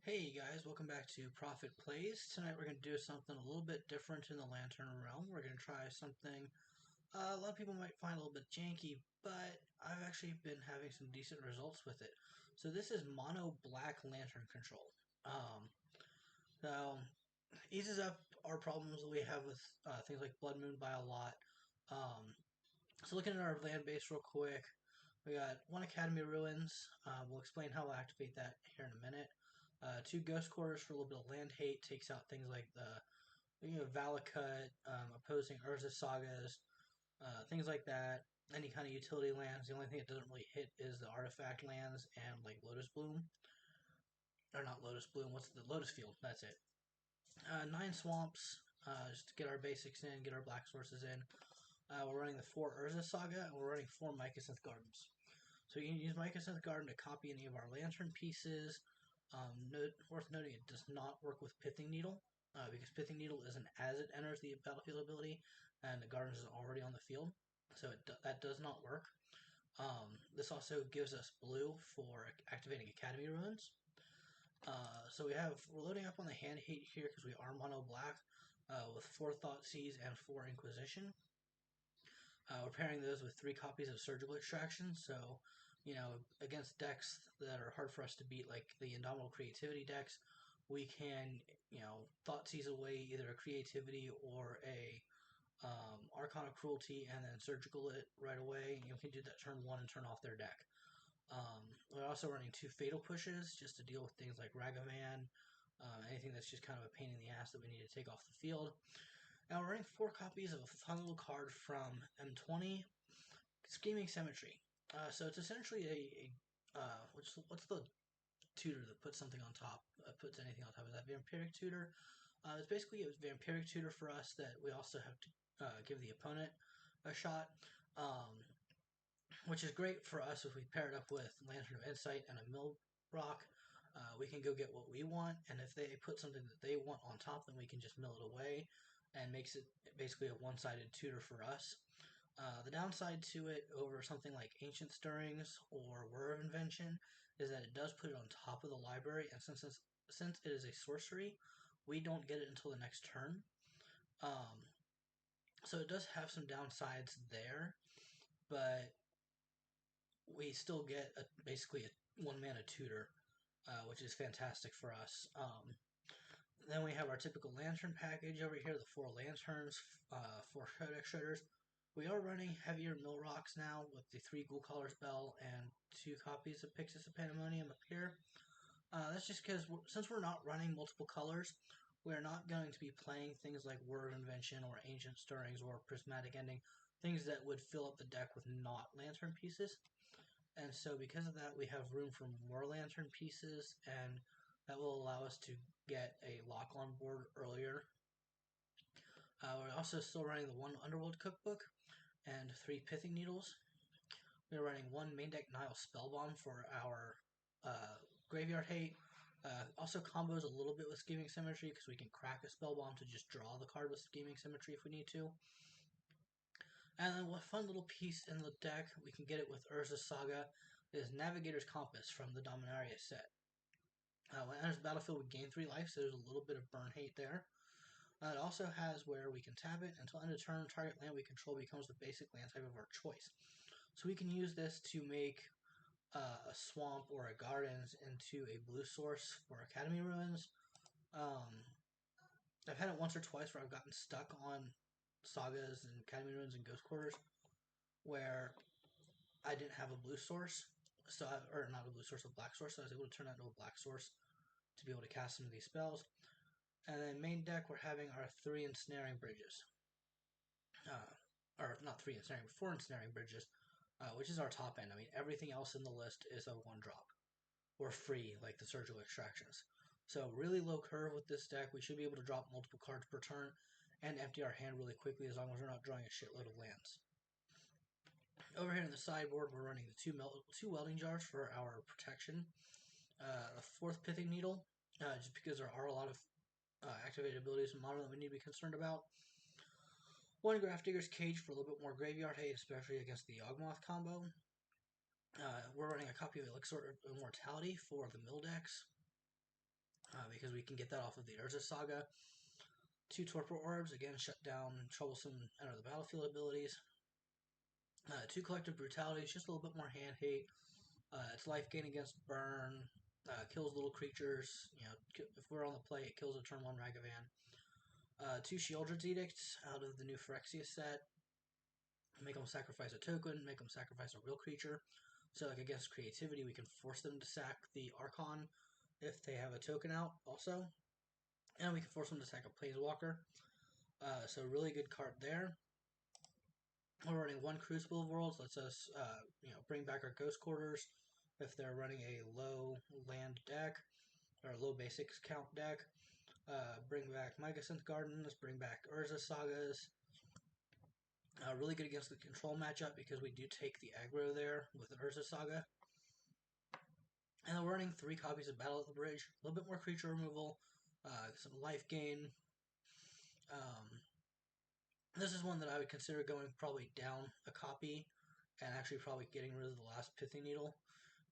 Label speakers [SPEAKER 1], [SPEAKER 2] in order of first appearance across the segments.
[SPEAKER 1] Hey guys, welcome back to Profit Plays. Tonight we're going to do something a little bit different in the Lantern realm. We're going to try something a lot of people might find a little bit janky, but I've actually been having some decent results with it. So this is mono black Lantern control. So eases up our problems that we have with things like Blood Moon by a lot. Um, so looking at our land base real quick, we got one Academy Ruins. We'll explain how we'll activate that here in a minute. Two Ghost Quarters for a little bit of land hate. Takes out things like the Valakut, opposing Urza Sagas, things like that. Any kind of utility lands. The only thing it doesn't really hit is the artifact lands and like Lotus Bloom. Or not Lotus Bloom, what's the Lotus Field? That's it. 9 Swamps, just to get our basics in, get our black sources in. We're running the 4 Urza Saga, and we're running 4 Mycosynth Gardens. So you can use Mycosynth Garden to copy any of our Lantern pieces. Worth noting, it does not work with Pithing Needle, because Pithing Needle isn't as it enters the battlefield ability, and the Gardens is already on the field, so that does not work. This also gives us blue for activating Academy Ruins. So we're loading up on the hand hate here because we are mono black with 4 Thoughtseize and 4 Inquisition. We're pairing those with 3 copies of Surgical Extraction, so, against decks that are hard for us to beat, like the Indomitable Creativity decks, we can, Thoughtseize away either a Creativity or a Arcana Cruelty and then Surgical it right away. You can do that turn 1 and turn off their deck. We're also running 2 Fatal Pushes just to deal with things like Ragavan, anything that's just kind of a pain in the ass that we need to take off the field. Now we're running 4 copies of a fun little card from M20, Scheming Symmetry. So it's essentially what's the tutor that puts something on top, puts anything on top? Is that Vampiric Tutor? It's basically a Vampiric Tutor for us that we also have to give the opponent a shot, which is great for us if we pair it up with Lantern of Insight and a Mill Rock. We can go get what we want, and if they put something that they want on top, then we can just mill it away, and makes it basically a one-sided tutor for us. The downside to it over something like Ancient Stirrings or Word of Invention is that it does put it on top of the library, and since it is a sorcery, we don't get it until the next turn. So it does have some downsides there, but we still get basically a 1-mana tutor, which is fantastic for us. Then we have our typical Lantern package over here, the 4 Lanterns, 4 Codex Shredders. We are running heavier Mill Rocks now with the 3 Ghoul Collar spell and 2 copies of Pyxis of Pandemonium up here. That's just because since we're not running multiple colors, we're not going to be playing things like Word of Invention or Ancient Stirrings or Prismatic Ending, things that would fill up the deck with not Lantern pieces. And so because of that, we have room for more Lantern pieces, and that will allow us to get a lock on board earlier. We're also still running the 1 Underworld Cookbook and 3 Pithing Needles. We're running 1 main deck Nile Spellbomb for our Graveyard Hate. Also combos a little bit with Scheming Symmetry because we can crack a Spellbomb to just draw the card with Scheming Symmetry if we need to. And then one fun little piece in the deck, we can get it with Urza Saga, is Navigator's Compass from the Dominaria set. When it enters the battlefield, we gain 3 life, so there's a little bit of burn hate there. It also has where we can tap it until end of turn, target land we control becomes the basic land type of our choice. So we can use this to make a swamp or a gardens into a blue source for Academy Ruins. I've had it once or twice where I've gotten stuck on sagas and Academy Ruins and Ghost Quarters where I didn't have a blue source, or not a blue source, a black source, so I was able to turn that into a black source to be able to cast some of these spells. And then main deck, we're having our 3 Ensnaring Bridges. Or not 3 Ensnaring, but 4 Ensnaring Bridges, which is our top end. I mean, everything else in the list is a 1-drop, or free, like the Surgical Extractions. So really low curve with this deck. We should be able to drop multiple cards per turn and empty our hand really quickly as long as we're not drawing a shitload of lands. Over here in the sideboard, we're running the 2 Welding Jars for our protection. A 4th Pithing Needle, just because there are a lot of activated abilities in Modern that we need to be concerned about. 1 Grafdigger's Cage for a little bit more graveyard hate, especially against the Yawgmoth combo. We're running a copy of Elixir of Immortality for the mill decks. because we can get that off of the Urza Saga. 2 Torpor Orbs, again, shut down troublesome Enter the Battlefield abilities. 2 Collective Brutalities, just a little bit more hand hate. It's life gain against burn, kills little creatures. If we're on the play, it kills a turn 1 Ragavan. 2 Sheoldred's Edicts out of the new Phyrexia set. Make them sacrifice a token, make them sacrifice a real creature. So, like against creativity, we can force them to sack the Archon if they have a token out, also. And we can force them to sack a Planeswalker. So, really good card there. We're running 1 Crucible of Worlds, lets us bring back our Ghost Quarters if they're running a low land deck or a low basics count deck. Bring back Mycosynth Gardens, bring back Urza Sagas. Really good against the control matchup because we do take the aggro there with the Urza Saga. And then we're running 3 copies of Battle at the Bridge, a little bit more creature removal, some life gain. This is one that I would consider going probably down a copy and actually probably getting rid of the last Pithing Needle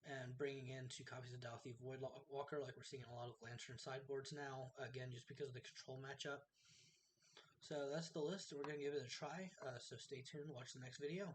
[SPEAKER 1] and bringing in 2 copies of Dauthi Voidwalker like we're seeing in a lot of Lantern sideboards now, again, just because of the control matchup. So that's the list. We're going to give it a try, so stay tuned, watch the next video.